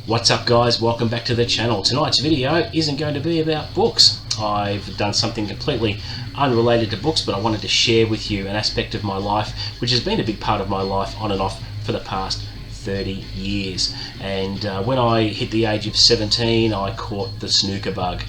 What's up guys, welcome back to the channel. Tonight's video isn't going to be about books. I've done something completely unrelated to books, but I wanted to share with you an aspect of my life which has been a big part of my life on and off for the past 30 years. And when I hit the age of 17 I caught the snooker bug,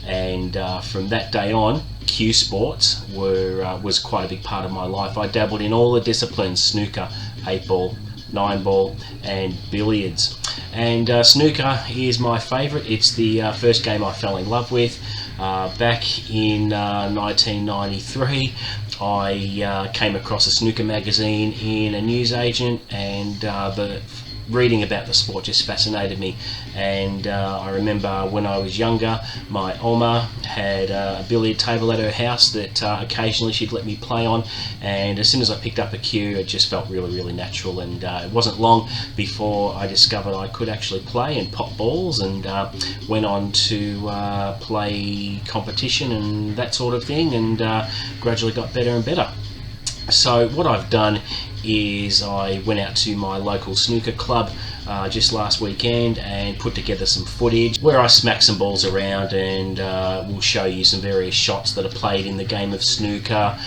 and from that day on cue sports was quite a big part of my life. I dabbled in all the disciplines: snooker, 8-ball, 9-ball and billiards. And snooker is my favourite. It's the first game I fell in love with. Back in 1993 I came across a snooker magazine in a newsagent, and the reading about the sport just fascinated me. And I remember when I was younger, my Oma had a billiard table at her house that occasionally she'd let me play on, and as soon as I picked up a cue it just felt really natural. And it wasn't long before I discovered I could actually play and pop balls, and went on to play competition and that sort of thing, and gradually got better and better. So what I've done is I went out to my local snooker club just last weekend and put together some footage where I smack some balls around, and we'll show you some various shots that are played in the game of snooker,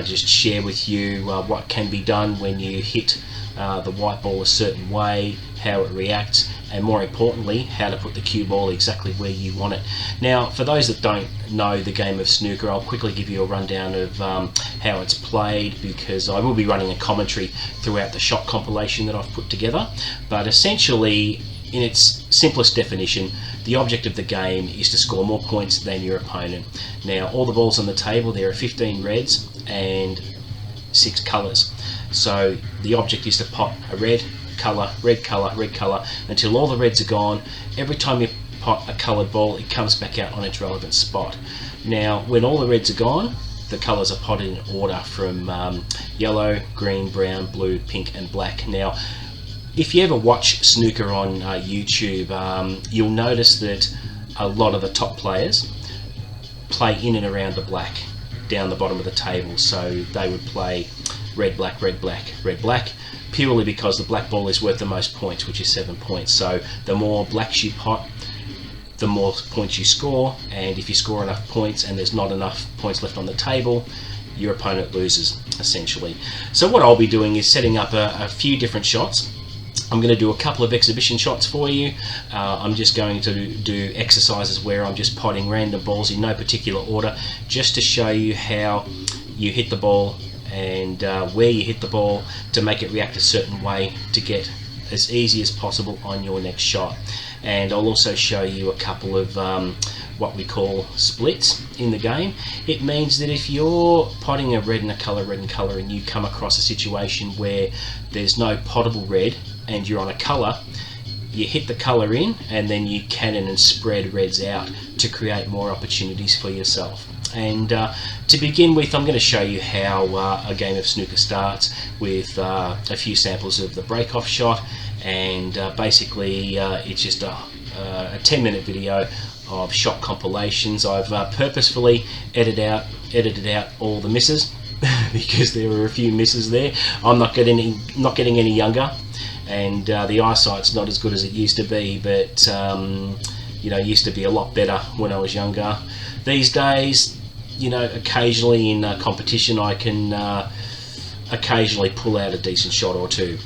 just share with you what can be done when you hit the white ball a certain way, how it reacts, and more importantly how to put the cue ball exactly where you want it. Now, for those that don't know the game of snooker, I'll quickly give you a rundown of how it's played, because I will be running a commentary throughout the shot compilation that I've put together. But essentially, in its simplest definition, the object of the game is to score more points than your opponent. Now, all the balls on the table, there are 15 reds and 6 colours. So the object is to pot a red colour, red colour, red colour, until all the reds are gone. Every time you pot a coloured ball, it comes back out on its relevant spot. Now, when all the reds are gone, the colours are potted in order from yellow, green, brown, blue, pink and black. Now, if you ever watch snooker on YouTube, you'll notice that a lot of the top players play in and around the black down the bottom of the table. So they would play red, black, red, black, red, black, purely because the black ball is worth the most points, which is 7 points. So the more blacks you pot, the more points you score, and if you score enough points and there's not enough points left on the table, your opponent loses, essentially. So what I'll be doing is setting up a few different shots. I'm going to do a couple of exhibition shots for you. I'm just going to do exercises where I'm just potting random balls in no particular order, just to show you how you hit the ball and where you hit the ball to make it react a certain way to get as easy as possible on your next shot. And I'll also show you a couple of what we call splits in the game. It means that if you're potting a red and a colour, red and colour, and you come across a situation where there's no pottable red and you're on a colour, you hit the colour in and then you cannon and spread reds out to create more opportunities for yourself. And to begin with, I'm going to show you how a game of snooker starts with a few samples of the break-off shot, and basically it's just a 10-minute video of shot compilations. I've purposefully edited out all the misses because there were a few misses there. I'm not getting any younger, and the eyesight's not as good as it used to be, but you know, it used to be a lot better when I was younger. These days, you know, occasionally in competition I can occasionally pull out a decent shot or two,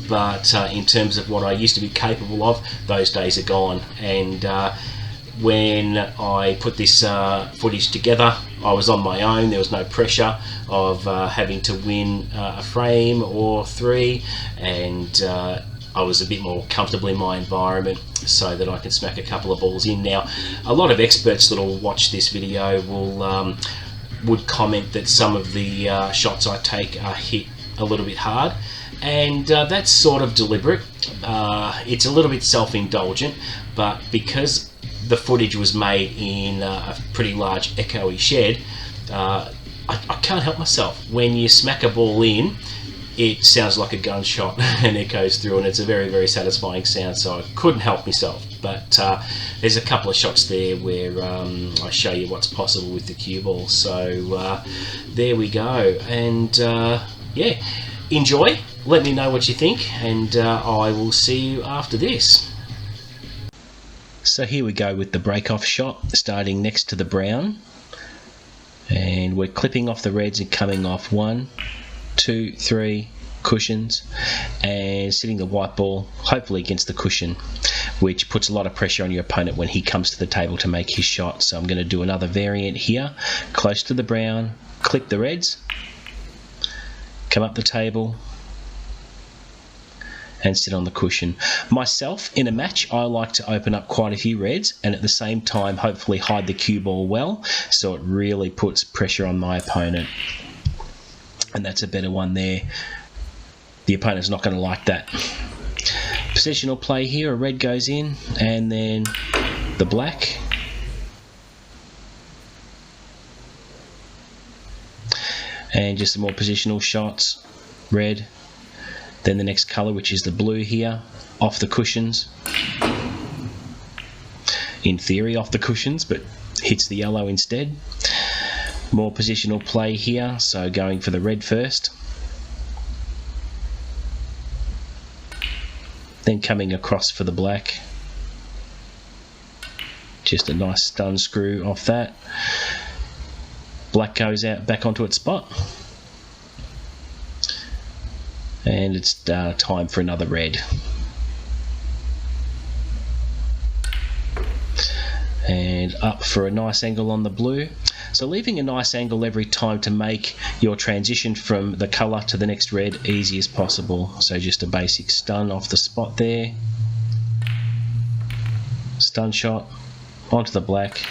but in terms of what I used to be capable of, those days are gone. And when I put this footage together, I was on my own. There was no pressure of having to win a frame or 3, and I was a bit more comfortable in my environment so that I can smack a couple of balls in. Now, a lot of experts that will watch this video would comment that some of the shots I take are hit a little bit hard, and that's sort of deliberate. It's a little bit self-indulgent, but because the footage was made in a pretty large echoey shed, I can't help myself. When you smack a ball in, it sounds like a gunshot and echoes through, and it's a very satisfying sound, so I couldn't help myself. But there's a couple of shots there where I show you what's possible with the cue ball. So there we go, and yeah, enjoy, let me know what you think, and I will see you after this. So here we go with the break-off shot, starting next to the brown. And we're clipping off the reds and coming off 1, 2, 3 cushions, and sitting the white ball hopefully against the cushion, which puts a lot of pressure on your opponent when he comes to the table to make his shot. So I'm going to do another variant here, close to the brown, clip the reds, come up the table, and sit on the cushion. Myself, in a match, I like to open up quite a few reds and at the same time hopefully hide the cue ball well, so it really puts pressure on my opponent. And that's a better one there. The opponent's not going to like that. Positional play here, a red goes in and then the black. And just some more positional shots, red. Then the next colour, which is the blue here, off the cushions. In theory off the cushions, but hits the yellow instead. More positional play here, so going for the red first. Then coming across for the black. Just a nice stun screw off that. Black goes out back onto its spot. And it's time for another red. And up for a nice angle on the blue. So leaving a nice angle every time to make your transition from the colour to the next red easy as possible. So just a basic stun off the spot there. Stun shot onto the black.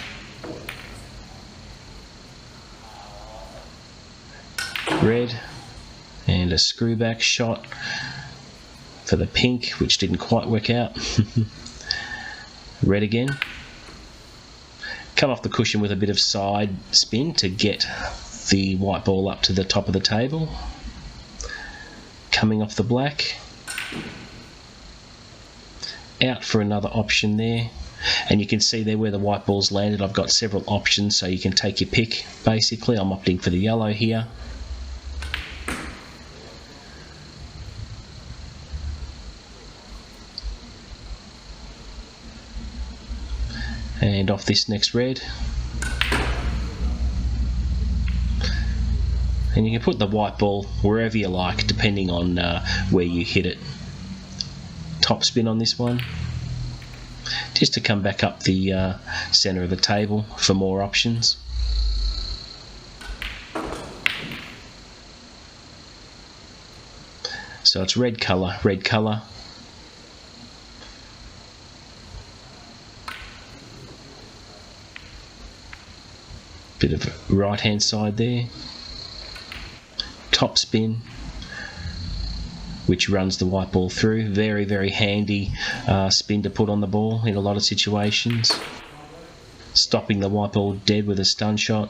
Red. And a screw back shot for the pink, which didn't quite work out. Red again. Come off the cushion with a bit of side spin to get the white ball up to the top of the table. Coming off the black. Out for another option there. And you can see there where the white ball's landed. I've got several options, so you can take your pick. Basically, I'm opting for the yellow here. And off this next red. And you can put the white ball wherever you like, depending on where you hit it. Top spin on this one. Just to come back up the centre of the table for more options. So it's red colour, red colour. Bit of right hand side there. Top spin, which runs the white ball through. Very, very handy spin to put on the ball in a lot of situations. Stopping the white ball dead with a stun shot.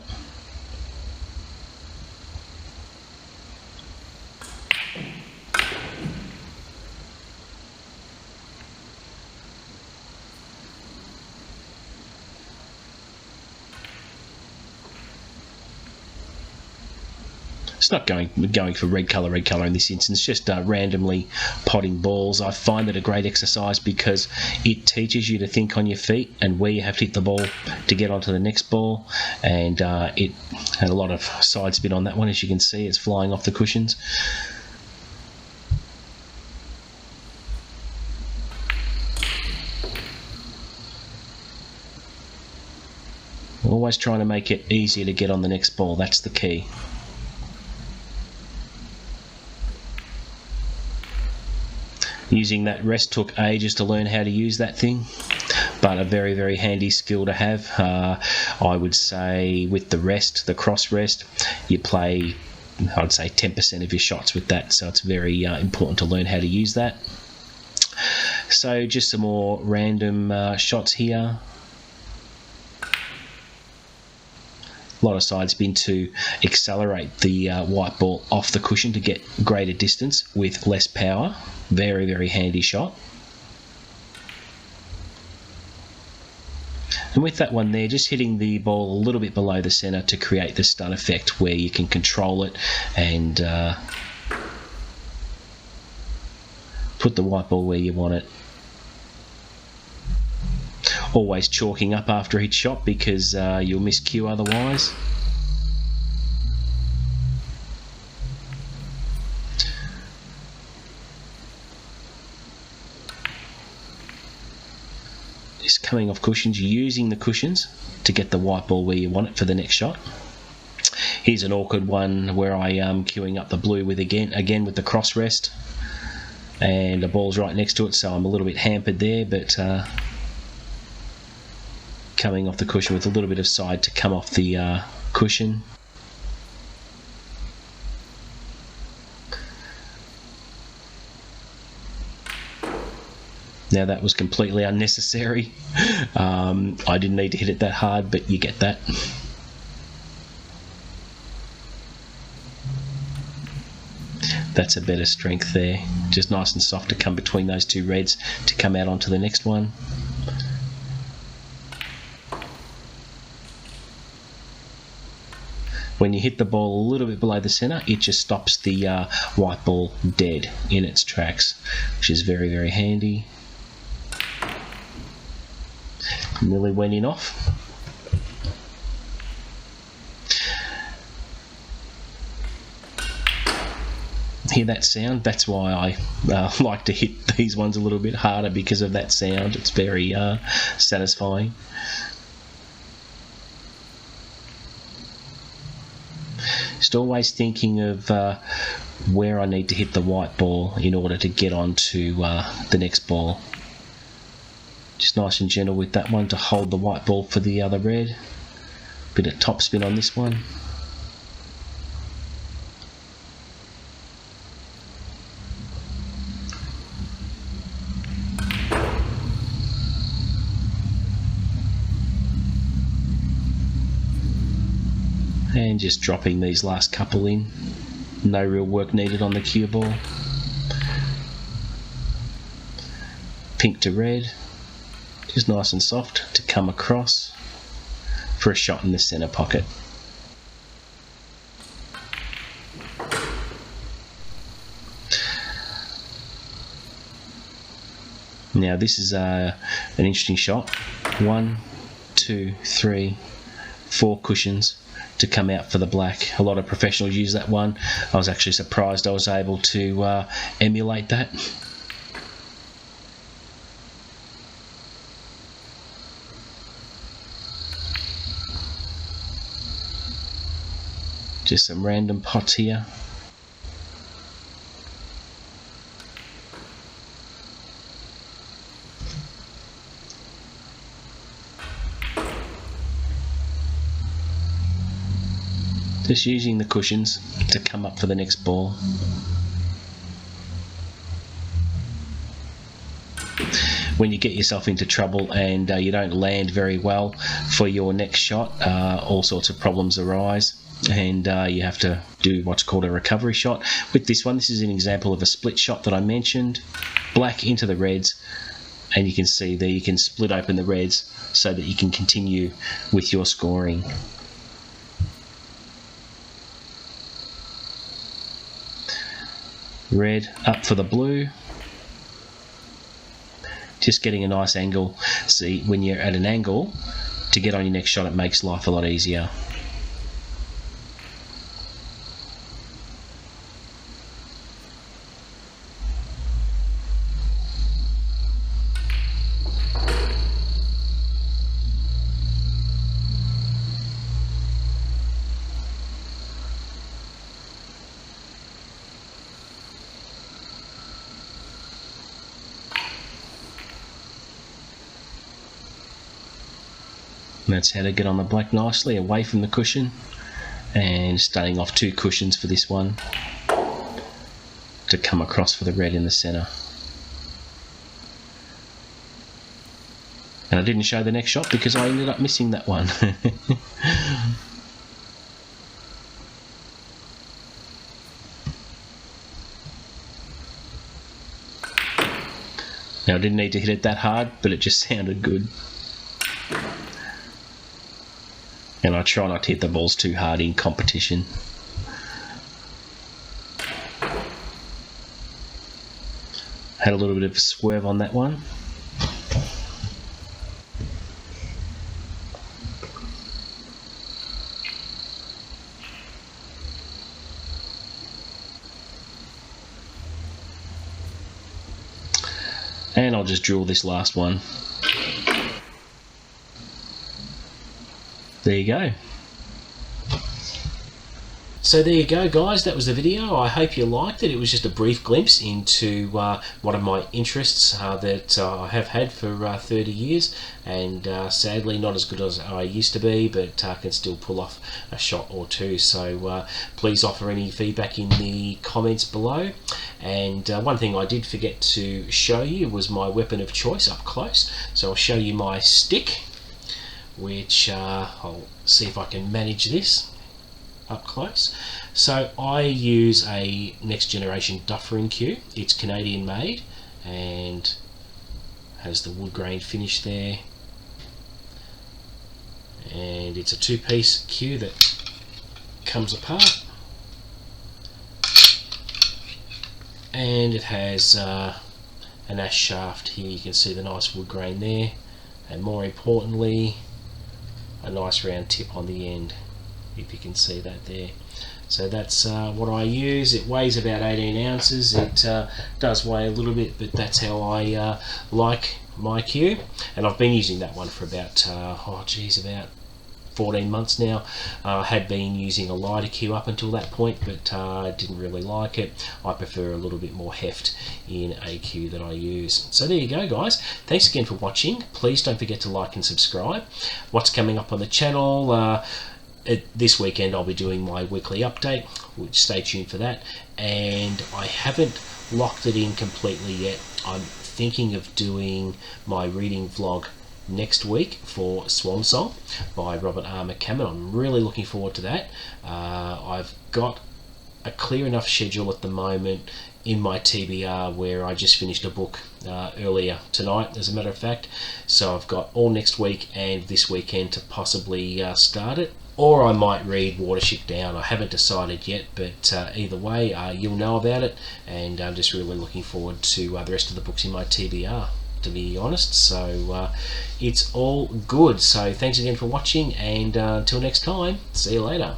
It's not going for red colour in this instance, just randomly potting balls. I find that a great exercise because it teaches you to think on your feet and where you have to hit the ball to get onto the next ball. And it had a lot of side spin on that one, as you can see. It's flying off the cushions. Always trying to make it easier to get on the next ball, that's the key. Using that rest took ages to learn how to use that thing, but a very, very handy skill to have. I would say with the rest, the cross rest, you play, I'd say 10% of your shots with that, so it's very important to learn how to use that. So just some more random shots here. A lot of side spin to accelerate the white ball off the cushion to get greater distance with less power. Very, very handy shot. And with that one there, just hitting the ball a little bit below the centre to create the stun effect where you can control it and put the white ball where you want it. always chalking up after each shot because you'll miss cue otherwise. Just coming off cushions, using the cushions to get the white ball where you want it for the next shot. Here's an awkward one where I am queuing up the blue with again with the cross rest, and the ball's right next to it, so I'm a little bit hampered there, but coming off the cushion with a little bit of side to come off the cushion. Now that was completely unnecessary. I didn't need to hit it that hard, but you get that. That's a better strength there. Just nice and soft to come between those two reds to come out onto the next one. When you hit the ball a little bit below the centre, it just stops the white ball dead in its tracks, which is very, very handy. Nearly went in off. Hear that sound? That's why I like to hit these ones a little bit harder, because of that sound. It's very satisfying. Just always thinking of where I need to hit the white ball in order to get onto the next ball. Just nice and gentle with that one to hold the white ball for the other red. Bit of top spin on this one. And just dropping these last couple in. No real work needed on the cue ball. Pink to red. Just nice and soft to come across for a shot in the centre pocket. Now this is an interesting shot. 1, 2, 3, 4 cushions to come out for the black. A lot of professionals use that one. I was actually surprised I was able to emulate that. Just some random pots here. Just using the cushions to come up for the next ball. When you get yourself into trouble and you don't land very well for your next shot, all sorts of problems arise, and you have to do what's called a recovery shot. With this one, this is an example of a split shot that I mentioned. Black into the reds, and you can see there you can split open the reds so that you can continue with your scoring. Red up for the blue. Just getting a nice angle. See, when you're at an angle, to get on your next shot, it makes life a lot easier. And that's how to get on the black nicely, away from the cushion, and starting off 2 cushions for this one to come across for the red in the centre. And I didn't show the next shot because I ended up missing that one. Now I didn't need to hit it that hard, but it just sounded good. And I try not to hit the balls too hard in competition. Had a little bit of a swerve on that one. I'll just drill this last one. There you go. So there you go, guys, that was the video. I hope you liked it. It was just a brief glimpse into one of my interests that I have had for 30 years, and sadly not as good as I used to be, but can still pull off a shot or two. So please offer any feedback in the comments below. And one thing I did forget to show you was my weapon of choice up close. So I'll show you my stick, which I'll see if I can manage this up close. So I use a next generation Dufferin cue. It's Canadian made and has the wood grain finish there, and it's a two-piece cue that comes apart, and it has an ash shaft here. You can see the nice wood grain there, and more importantly a nice round tip on the end, if you can see that there. So that's what I use. It weighs about 18 ounces. It does weigh a little bit, but that's how I like my cue. And I've been using that one for about about 14 months now. I had been using a lighter cue up until that point, but didn't really like it. I prefer a little bit more heft in a cue that I use. So there you go, guys. Thanks again for watching. Please don't forget to like and subscribe. What's coming up on the channel? This weekend I'll be doing my weekly update, which stay tuned for that. And I haven't locked it in completely yet. I'm thinking of doing my reading vlog next week for Swan Song by Robert R. McCammon. I'm really looking forward to that. I've got a clear enough schedule at the moment in my TBR where I just finished a book earlier tonight, as a matter of fact. So I've got all next week and this weekend to possibly start it. Or I might read Watership Down. I haven't decided yet, but either way, you'll know about it, and I'm just really looking forward to the rest of the books in my TBR, to be honest. So it's all good. So thanks again for watching, and until next time, see you later.